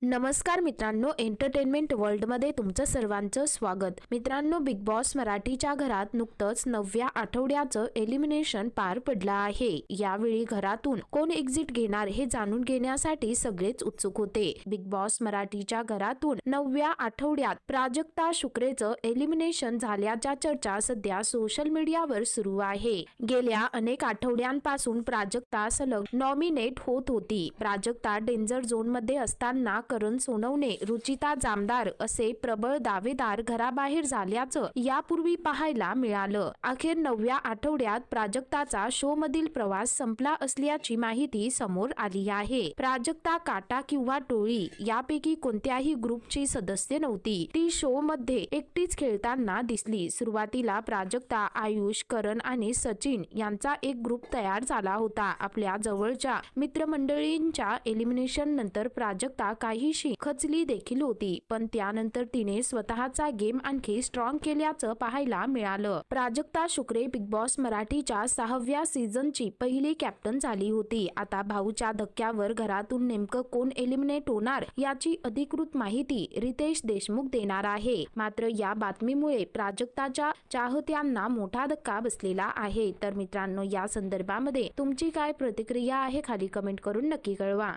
नमस्कार मित्रांनो, एंटरटेनमेंट वर्ल्डमध्ये तुमचं सर्वांचं स्वागत. मित्रांनो, बिग बॉस मराठीच्या घरात नुकतंच 9व्या आठवड्याचं एलिमिनेशन पार पडलं आहे. यावेळी घरातून कोण एक्झिट घेणार हे जाणून घेण्यासाठी सगळेच उत्सुक होते. बिग बॉस मराठीच्या घरातून 9व्या आठवड्यात प्राजक्ता शुक्रेचं एलिमिनेशन झाल्याच्या चर्चा सध्या सोशल मीडियावर सुरू आहे. गेल्या अनेक आठवड्यांपासून प्राजक्ता सलग नॉमिनेट होत होती. प्राजक्ता डेंजर झोनमध्ये असताना करण सोनवणे, रुचिता जामदार असे प्रबळ दावेदार घराबाहेर झाल्याचं यापूर्वी पाहायला मिळालं. अखेर 9व्या आठवड्यात प्राजक्ताचा शो मधील प्रवास संपला असल्याची माहिती समोर आली आहे. प्राजक्ता काटा किंवा टोळी यापैकी कोणत्याही ग्रुपची सदस्य नव्हती. ती शो मध्ये एकटीच खेळताना दिसली. सुरुवातीला प्राजक्ता, आयुष, करण आणि सचिन यांचा एक ग्रुप तयार झाला होता. आपल्या जवळच्या मित्रमंडळींच्या एलिमिनेशन नंतर प्राजक्ता काहीशी खचली देखील होती, पण त्यानंतर तिने स्वतःचा गेम आणखी स्ट्रॉंग केल्याचं पाहायला मिळालं. प्राजक्ता शुक्रे बिग बॉस मराठीच्या 6व्या सीझनची पहिली कॅप्टन झाली होती. आता भाऊच्या धक्क्यावर घरातून नेमकं कोण एलिमिनेट होणार याची अधिकृत माहिती रितेश देशमुख देणार आहे. मात्र या बातमीमुळे प्राजक्ताच्या चाहत्यांना मोठा धक्का बसलेला आहे. तर मित्रांनो, या संदर्भामध्ये तुमची काय प्रतिक्रिया आहे खाली कमेंट करून नक्की कळवा.